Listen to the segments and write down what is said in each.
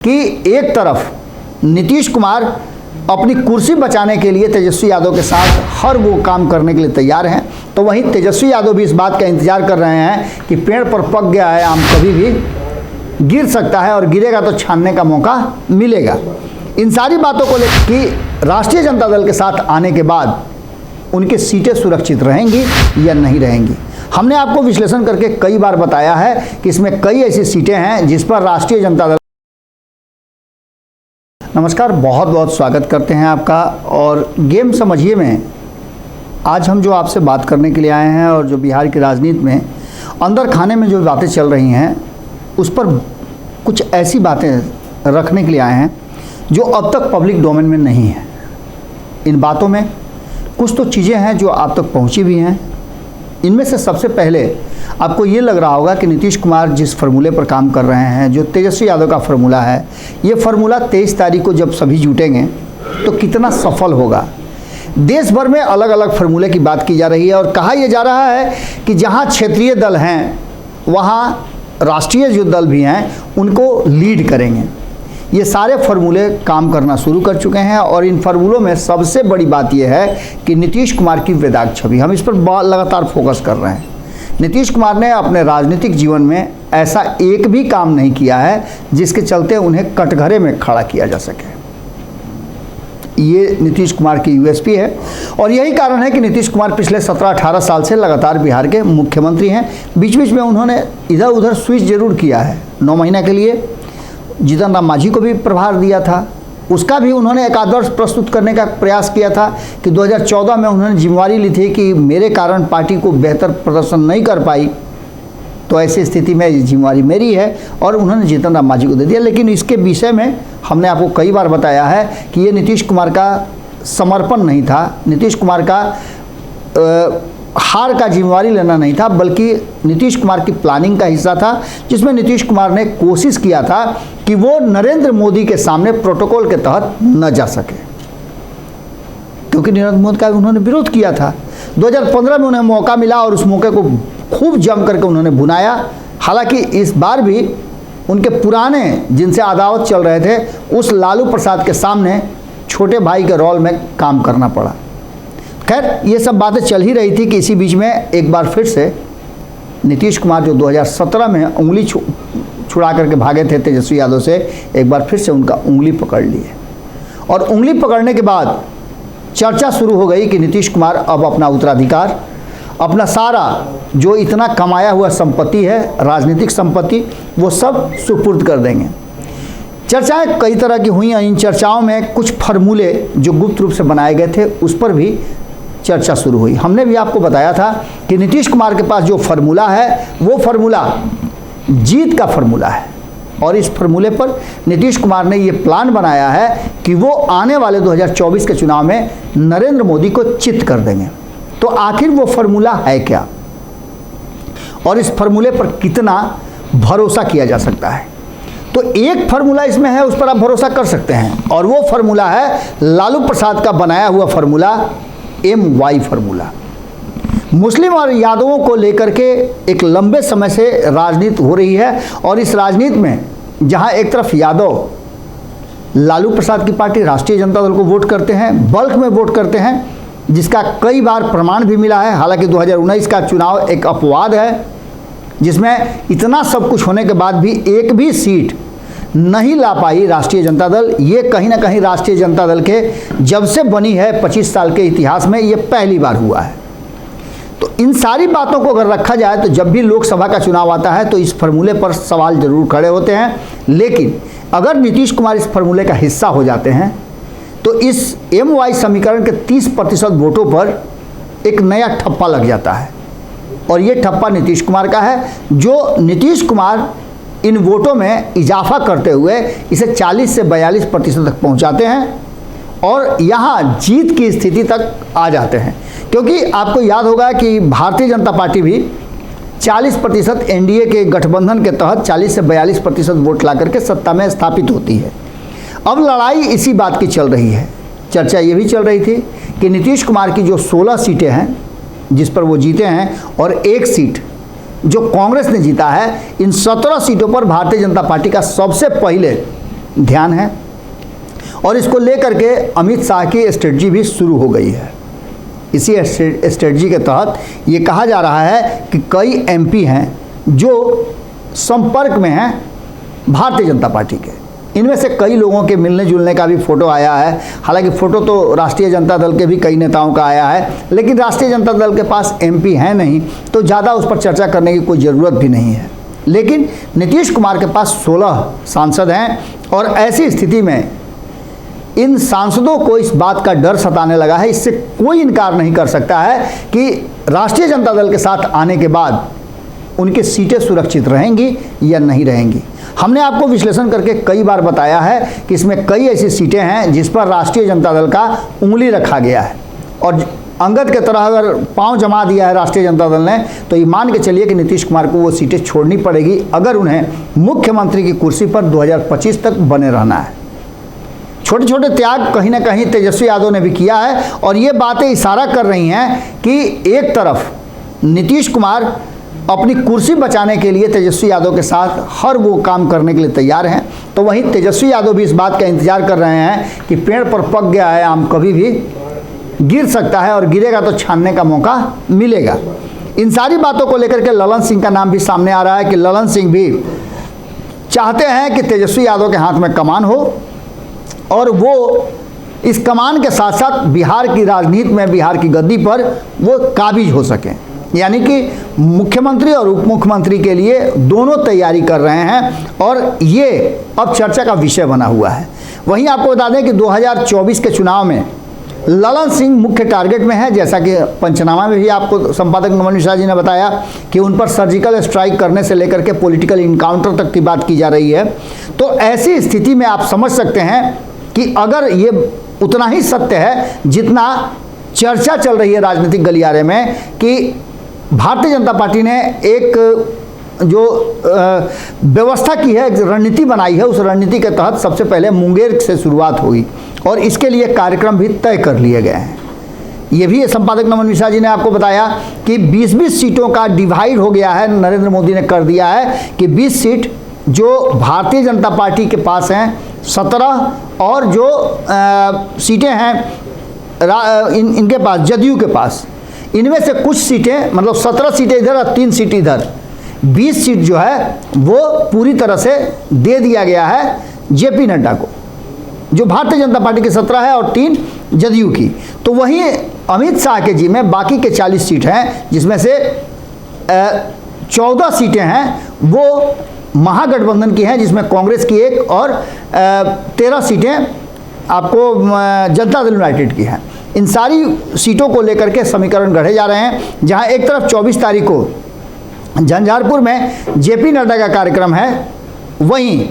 कि एक तरफ नीतीश कुमार अपनी कुर्सी बचाने के लिए तेजस्वी यादव के साथ हर वो काम करने के लिए तैयार हैं, तो वहीं तेजस्वी यादव भी इस बात का इंतजार कर रहे हैं कि पेड़ पर पक गया है आम कभी भी गिर सकता है और गिरेगा तो छानने का मौका मिलेगा। इन सारी बातों को लेकर कि राष्ट्रीय जनता दल के साथ आने के बाद उनकी सीटें सुरक्षित रहेंगी या नहीं रहेंगी। हमने आपको विश्लेषण करके कई बार बताया है कि इसमें कई ऐसी सीटें हैं जिस पर राष्ट्रीय जनता दल। नमस्कार, बहुत बहुत स्वागत करते हैं आपका। और गेम समझिए में आज हम जो आपसे बात करने के लिए आए हैं और जो बिहार की राजनीति में अंदर खाने में जो बातें चल रही हैं उस पर कुछ ऐसी बातें रखने के लिए आए हैं जो अब तक पब्लिक डोमेन में नहीं है। इन बातों में कुछ तो चीज़ें हैं जो आप तक पहुंची भी हैं। इनमें से सबसे पहले आपको ये लग रहा होगा कि नीतीश कुमार जिस फार्मूले पर काम कर रहे हैं, जो तेजस्वी यादव का फार्मूला है, ये फार्मूला 23 तारीख को जब सभी जुटेंगे तो कितना सफल होगा। देश भर में अलग अलग फार्मूले की बात की जा रही है और कहा यह जा रहा है कि जहां क्षेत्रीय दल हैं वहां राष्ट्रीय जो दल भी हैं उनको लीड करेंगे। ये सारे फार्मूले काम करना शुरू कर चुके हैं और इन फार्मूलों में सबसे बड़ी बात यह है कि नीतीश कुमार की विधायक छवि, हम इस पर लगातार फोकस कर रहे हैं। नीतीश कुमार ने अपने राजनीतिक जीवन में ऐसा एक भी काम नहीं किया है जिसके चलते उन्हें कटघरे में खड़ा किया जा सके। ये नीतीश कुमार की यूएसपी है और यही कारण है कि नीतीश कुमार पिछले 17-18 साल से लगातार बिहार के मुख्यमंत्री हैं। बीच बीच में उन्होंने इधर उधर स्विच जरूर किया है। 9 महीने के लिए जीतन राम मांझी को भी प्रभार दिया था, उसका भी उन्होंने एक आदर्श प्रस्तुत करने का प्रयास किया था कि 2014 में उन्होंने जिम्मेवारी ली थी कि मेरे कारण पार्टी को बेहतर प्रदर्शन नहीं कर पाई तो ऐसी स्थिति में जिम्मेवारी मेरी है और उन्होंने जीतन राम मांझी को दे दिया। लेकिन इसके विषय में हमने आपको कई बार बताया है कि ये नीतीश कुमार का समर्पण नहीं था, नीतीश कुमार का हार का जिम्मेवारी लेना नहीं था, बल्कि नीतीश कुमार की प्लानिंग का हिस्सा था, जिसमें नीतीश कुमार ने कोशिश किया था कि वो नरेंद्र मोदी के सामने प्रोटोकॉल के तहत न जा सके, क्योंकि नरेंद्र मोदी का उन्होंने विरोध किया था। 2015 में उन्हें मौका मिला और उस मौके को खूब जम करके उन्होंने भुनाया। हालांकि इस बार भी उनके पुराने जिनसे अदावत चल रहे थे उस लालू प्रसाद के सामने छोटे भाई के रोल में काम करना पड़ा। खैर, ये सब बातें चल ही रही थी कि इसी बीच में एक बार फिर से नीतीश कुमार जो 2017 में उंगली छुड़ा करके भागे थे तेजस्वी यादव से, एक बार फिर से उनका उंगली पकड़ लिए और उंगली पकड़ने के बाद चर्चा शुरू हो गई कि नीतीश कुमार अब अपना उत्तराधिकार, अपना सारा जो इतना कमाया हुआ संपत्ति है, राजनीतिक संपत्ति, वो सब सुपुर्द कर देंगे। चर्चाएं कई तरह की हुई। इन चर्चाओं में कुछ फार्मूले जो गुप्त रूप से बनाए गए थे उस पर भी चर्चा शुरू हुई। हमने भी आपको बताया था कि नीतीश कुमार के पास जो फार्मूला है वो फार्मूला जीत का फार्मूला है और इस फार्मूले पर नीतीश कुमार ने ये प्लान बनाया है कि वो आने वाले 2024 के चुनाव में नरेंद्र मोदी को चित कर देंगे। तो आखिर वो फार्मूला है क्या और इस फार्मूले पर कितना भरोसा किया जा सकता है? तो एक फार्मूला इसमें है, उस पर आप भरोसा कर सकते हैं और वो फार्मूला है लालू प्रसाद का बनाया हुआ फार्मूला, MY फार्मूला। मुस्लिम और यादवों को लेकर के एक लंबे समय से राजनीति हो रही है और इस राजनीति में जहां एक तरफ यादव लालू प्रसाद की पार्टी राष्ट्रीय जनता दल को वोट करते हैं, बल्क में वोट करते हैं, जिसका कई बार प्रमाण भी मिला है। हालांकि 2019 का चुनाव एक अपवाद है जिसमें इतना सब कुछ होने के बाद भी एक भी सीट नहीं ला पाई राष्ट्रीय जनता दल। ये कहीं ना कहीं राष्ट्रीय जनता दल के जब से बनी है 25 साल के इतिहास में ये पहली बार हुआ है। तो इन सारी बातों को अगर रखा जाए तो जब भी लोकसभा का चुनाव आता है तो इस फार्मूले पर सवाल जरूर खड़े होते हैं। लेकिन अगर नीतीश कुमार इस फार्मूले का हिस्सा हो जाते हैं तो इस MY समीकरण के 30% वोटों पर एक नया ठप्पा लग जाता है और ये ठप्पा नीतीश कुमार का है, जो नीतीश कुमार इन वोटों में इजाफा करते हुए इसे 40 से 42% तक पहुंचाते हैं और यहाँ जीत की स्थिति तक आ जाते हैं। क्योंकि आपको याद होगा कि भारतीय जनता पार्टी भी 40% NDA के गठबंधन के तहत 40 से 42% वोट ला करके सत्ता में स्थापित होती है। अब लड़ाई इसी बात की चल रही है। चर्चा ये भी चल रही थी कि नीतीश कुमार की जो 16 सीटें हैं जिस पर वो जीते हैं और एक सीट जो कांग्रेस ने जीता है, इन 17 सीटों पर भारतीय जनता पार्टी का सबसे पहले ध्यान है और इसको लेकर के अमित शाह की स्ट्रेटजी भी शुरू हो गई है। इसी स्ट्रेटजी के तहत ये कहा जा रहा है कि कई एमपी हैं जो संपर्क में हैं भारतीय जनता पार्टी के। इनमें से कई लोगों के मिलने जुलने का भी फ़ोटो आया है। हालांकि फ़ोटो तो राष्ट्रीय जनता दल के भी कई नेताओं का आया है, लेकिन राष्ट्रीय जनता दल के पास एमपी है नहीं, तो ज़्यादा उस पर चर्चा करने की कोई ज़रूरत भी नहीं है। लेकिन नीतीश कुमार के पास 16 सांसद हैं और ऐसी स्थिति में इन सांसदों को इस बात का डर सताने लगा है, इससे कोई इनकार नहीं कर सकता है कि राष्ट्रीय जनता दल के साथ आने के बाद उनकी सीटें सुरक्षित रहेंगी या नहीं रहेंगी। हमने आपको विश्लेषण करके कई बार बताया है कि इसमें कई ऐसी सीटें हैं जिस पर राष्ट्रीय जनता दल का उंगली रखा गया है और अंगद के तरह अगर पांव जमा दिया है राष्ट्रीय जनता दल ने, तो ये मान के चलिए कि नीतीश कुमार को वो सीटें छोड़नी पड़ेगी अगर उन्हें मुख्यमंत्री की कुर्सी पर 2025 तक बने रहना है। छोटे छोटे त्याग कहीं ना कहीं तेजस्वी यादव ने भी किया है और ये बातें इशारा कर रही हैं कि एक तरफ नीतीश कुमार अपनी कुर्सी बचाने के लिए तेजस्वी यादव के साथ हर वो काम करने के लिए तैयार हैं, तो वहीं तेजस्वी यादव भी इस बात का इंतजार कर रहे हैं कि पेड़ पर पक गया है आम कभी भी गिर सकता है और गिरेगा तो छानने का मौका मिलेगा। इन सारी बातों को लेकर के ललन सिंह का नाम भी सामने आ रहा है कि ललन सिंह भी चाहते हैं कि तेजस्वी यादव के हाथ में कमान हो और वो इस कमान के साथ साथ बिहार की राजनीति में, बिहार की गद्दी पर वो काबिज हो सकें। यानी कि मुख्यमंत्री और उप मुख्यमंत्री के लिए दोनों तैयारी कर रहे हैं और ये अब चर्चा का विषय बना हुआ है। वहीं आपको बता दें कि 2024 के चुनाव में ललन सिंह मुख्य टारगेट में है, जैसा कि पंचनामा में भी आपको संपादक नमन मिश्रा जी ने बताया कि उन पर सर्जिकल स्ट्राइक करने से लेकर के पॉलिटिकल इनकाउंटर तक की बात की जा रही है। तो ऐसी स्थिति में आप समझ सकते हैं कि अगर ये उतना ही सत्य है जितना चर्चा चल रही है राजनीतिक गलियारे में कि भारतीय जनता पार्टी ने एक जो व्यवस्था की है, एक रणनीति बनाई है, उस रणनीति के तहत सबसे पहले मुंगेर से शुरुआत हुई और इसके लिए कार्यक्रम भी तय कर लिए गए हैं। ये भी संपादक नमन मिश्रा जी ने आपको बताया कि 20-20 सीटों का डिवाइड हो गया है। नरेंद्र मोदी ने कर दिया है कि 20 सीट जो भारतीय जनता पार्टी के पास हैं 17 और जो सीटें हैं इनके पास, जदयू के पास, इनमें से कुछ सीटें, मतलब 17 सीटें इधर और 3 सीट इधर, 20 सीट जो है वो पूरी तरह से दे दिया गया है जेपी नड्डा को, जो भारतीय जनता पार्टी की 17 है और 3 जदयू की। तो वहीं अमित शाह के जी में बाकी के 40 सीट हैं, जिसमें से 14 सीटें हैं वो महागठबंधन की हैं, जिसमें कांग्रेस की 1 और 13 सीटें आपको जनता दल यूनाइटेड की हैं। इन सारी सीटों को लेकर के समीकरण गढ़े जा रहे हैं, जहां एक तरफ 24 तारीख को झंझारपुर में जेपी नड्डा का कार्यक्रम है, वहीं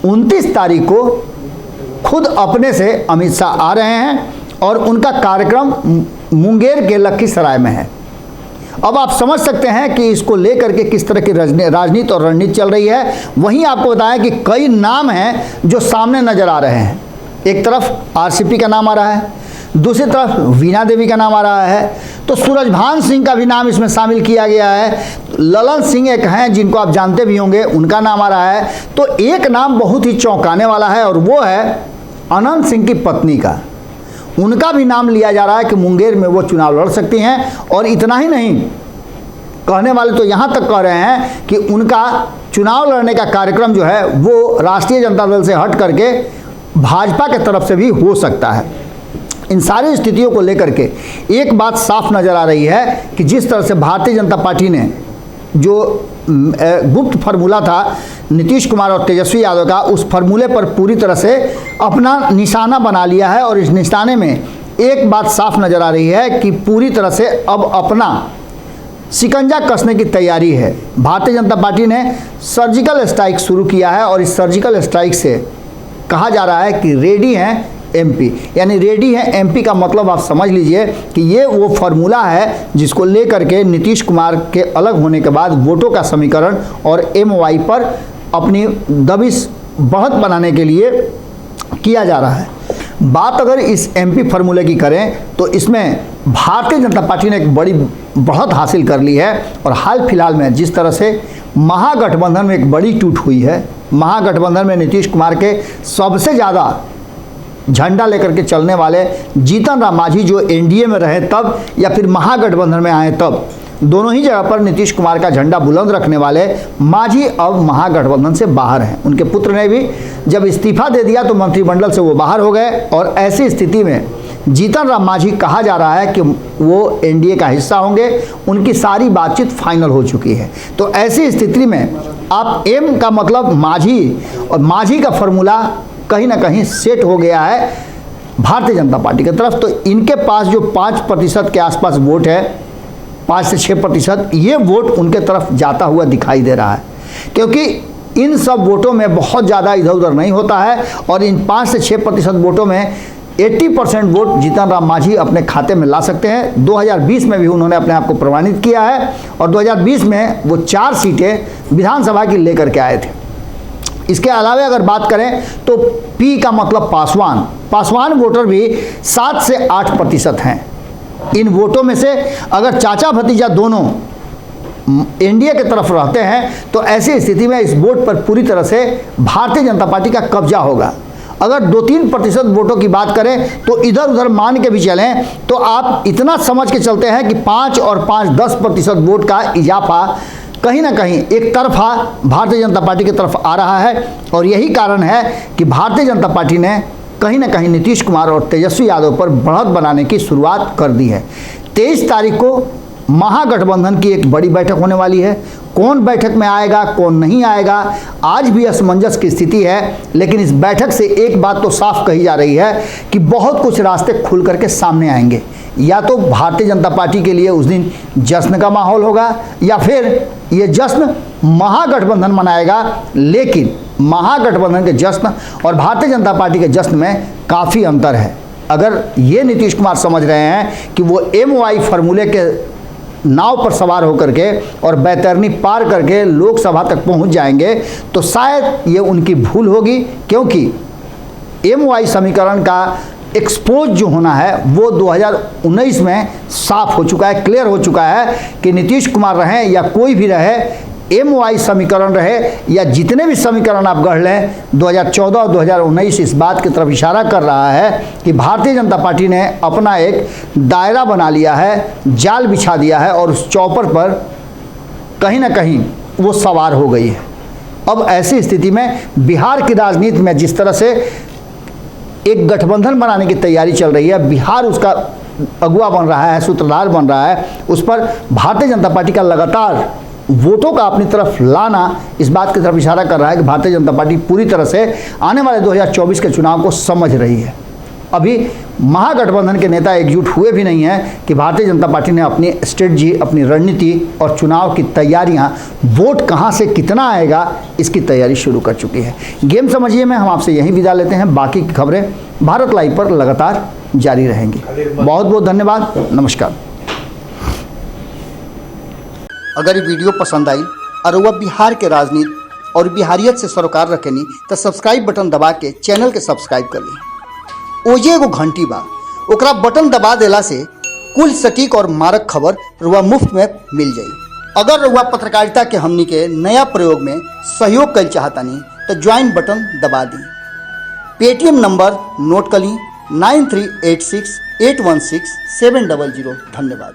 29 तारीख को खुद अपने से अमित शाह आ रहे हैं और उनका कार्यक्रम मुंगेर के लखीसराय में है। अब आप समझ सकते हैं कि इसको लेकर के किस तरह की राजनीति और रणनीति चल रही है। वहीं आपको बताया कि कई नाम हैं जो सामने नजर आ रहे हैं। एक तरफ आरसीपी का नाम आ रहा है, दूसरी तरफ वीणा देवी का नाम आ रहा है, तो सूरजभान सिंह का भी नाम इसमें शामिल किया गया है। ललन सिंह एक हैं जिनको आप जानते भी होंगे, उनका नाम आ रहा है। तो एक नाम बहुत ही चौंकाने वाला है और वो है अनंत सिंह की पत्नी का। उनका भी नाम लिया जा रहा है कि मुंगेर में वो चुनाव लड़ सकती हैं। और इतना ही नहीं, कहने वाले तो यहाँ तक कह रहे हैं कि उनका चुनाव लड़ने का कार्यक्रम जो है वो राष्ट्रीय जनता दल से हट करके भाजपा के तरफ से भी हो सकता है। इन सारी स्थितियों को लेकर के एक बात साफ नज़र आ रही है कि जिस तरह से भारतीय जनता पार्टी ने जो गुप्त फार्मूला था नीतीश कुमार और तेजस्वी यादव का, उस फार्मूले पर पूरी तरह से अपना निशाना बना लिया है। और इस निशाने में एक बात साफ नज़र आ रही है कि पूरी तरह से अब अपना शिकंजा कसने की तैयारी है। भारतीय जनता पार्टी ने सर्जिकल स्ट्राइक शुरू किया है और इस सर्जिकल स्ट्राइक से कहा जा रहा है कि रेडी हैं एमपी, यानी रेडी है एमपी का मतलब आप समझ लीजिए कि ये वो फार्मूला है जिसको लेकर के नीतीश कुमार के अलग होने के बाद वोटों का समीकरण और एमवाई पर अपनी दबिश बढ़त बनाने के लिए किया जा रहा है। बात अगर इस एमपी फार्मूले की करें तो इसमें भारतीय जनता पार्टी ने एक बड़ी बढ़त हासिल कर ली है। और हाल फिलहाल में जिस तरह से महागठबंधन में एक बड़ी टूट हुई है। महागठबंधन में नीतीश कुमार के सबसे ज़्यादा झंडा लेकर के चलने वाले जीतन राम मांझी जो एनडीए में रहे तब या फिर महागठबंधन में आए तब, दोनों ही जगह पर नीतीश कुमार का झंडा बुलंद रखने वाले मांझी अब महागठबंधन से बाहर हैं। उनके पुत्र ने भी जब इस्तीफा दे दिया तो मंत्रिमंडल से वो बाहर हो गए और ऐसी स्थिति में जीतन राम मांझी कहा जा रहा है कि वो एनडीए का हिस्सा होंगे। उनकी सारी बातचीत फाइनल हो चुकी है। तो ऐसी स्थिति में आप एम का मतलब मांझी और मांझी का फॉर्मूला कहीं ना कहीं सेट हो गया है भारतीय जनता पार्टी की तरफ। तो इनके पास जो 5% के आसपास वोट है, 5 से 6%, ये वोट उनके तरफ जाता हुआ दिखाई दे रहा है, क्योंकि इन सब वोटों में बहुत ज़्यादा इधर उधर नहीं होता है और इन 5 से 6% वोटों में 80% वोट जीतन राम मांझी अपने खाते में ला सकते हैं। 2020 में भी उन्होंने अपने आप को प्रमाणित किया है और 2020 में वो 4 सीटें विधानसभा की लेकर के आए थे। इसके अलावा अगर बात करें तो पी का मतलब पासवान वोटर भी 7 से 8% हैं। इन वोटों में से अगर चाचा भतीजा दोनों एनडीए के तरफ रहते हैं तो ऐसी स्थिति में इस वोट पर पूरी तरह से भारतीय जनता पार्टी का कब्जा होगा। अगर 2-3% वोटों की बात करें तो इधर उधर मान के भी चलें तो आप इतना समझ के चलते हैं कि 5 और 5-10% वोट का इजाफा कहीं ना कहीं एक तरफा भारतीय जनता पार्टी की तरफ आ रहा है। और यही कारण है कि भारतीय जनता पार्टी ने कहीं ना कहीं नीतीश कुमार और तेजस्वी यादव पर बढ़त बनाने की शुरुआत कर दी है। 23 तारीख को महागठबंधन की एक बड़ी बैठक होने वाली है। कौन बैठक में आएगा, कौन नहीं आएगा, आज भी असमंजस की स्थिति है। लेकिन इस बैठक से एक बात तो साफ कही जा रही है कि बहुत कुछ रास्ते खुल करके सामने आएंगे। या तो भारतीय जनता पार्टी के लिए उस दिन जश्न का माहौल होगा या फिर ये जश्न महागठबंधन मनाएगा। लेकिन महागठबंधन के जश्न और भारतीय जनता पार्टी के जश्न में काफ़ी अंतर है। अगर ये नीतीश कुमार समझ रहे हैं कि वो MOI फार्मूले के नाव पर सवार होकर के और बैतरनी पार करके लोकसभा तक पहुंच जाएंगे तो शायद ये उनकी भूल होगी, क्योंकि MOI समीकरण का एक्सपोज जो होना है वो 2019 में साफ हो चुका है, क्लियर हो चुका है कि नीतीश कुमार रहें या कोई भी रहे, MOI समीकरण रहे या जितने भी समीकरण आप गढ़ लें, 2014 और 2019 इस बात की तरफ इशारा कर रहा है कि भारतीय जनता पार्टी ने अपना एक दायरा बना लिया है, जाल बिछा दिया है और उस चौपर पर कहीं ना कहीं वो सवार हो गई है। अब ऐसी स्थिति में बिहार की राजनीति में जिस तरह से एक गठबंधन बनाने की तैयारी चल रही है, बिहार उसका अगुवा बन रहा है, सूत्रधार बन रहा है, उस पर भारतीय जनता पार्टी का लगातार वोटों का अपनी तरफ लाना इस बात की तरफ इशारा कर रहा है कि भारतीय जनता पार्टी पूरी तरह से आने वाले 2024 के चुनाव को समझ रही है। अभी महागठबंधन के नेता एकजुट हुए भी नहीं हैं कि भारतीय जनता पार्टी ने अपनी स्ट्रेटजी, अपनी रणनीति और चुनाव की तैयारियां, वोट कहां से कितना आएगा इसकी तैयारी शुरू कर चुकी है। गेम समझिए में हम आपसे यहीं विदा लेते हैं। बाकी की खबरें भारत लाइव पर लगातार जारी रहेंगी। बहुत बहुत धन्यवाद, नमस्कार। अगर ये वीडियो पसंद आई और वह बिहार के राजनीति और बिहारियत से सरोकार रखेनी तो सब्सक्राइब बटन दबा के चैनल के सब्सक्राइब कर ली। ओजे एगो घंटी बा, ओकरा बटन दबा देला से कुल सटीक और मारक खबर रुआ मुफ्त में मिल जाई। अगर रुआ पत्रकारिता के हमनी के नया प्रयोग में सहयोग कर चाहतानी तो ज्वाइन बटन दबा दी। पेटीएम नंबर नोट कर ली 9386816700। धन्यवाद।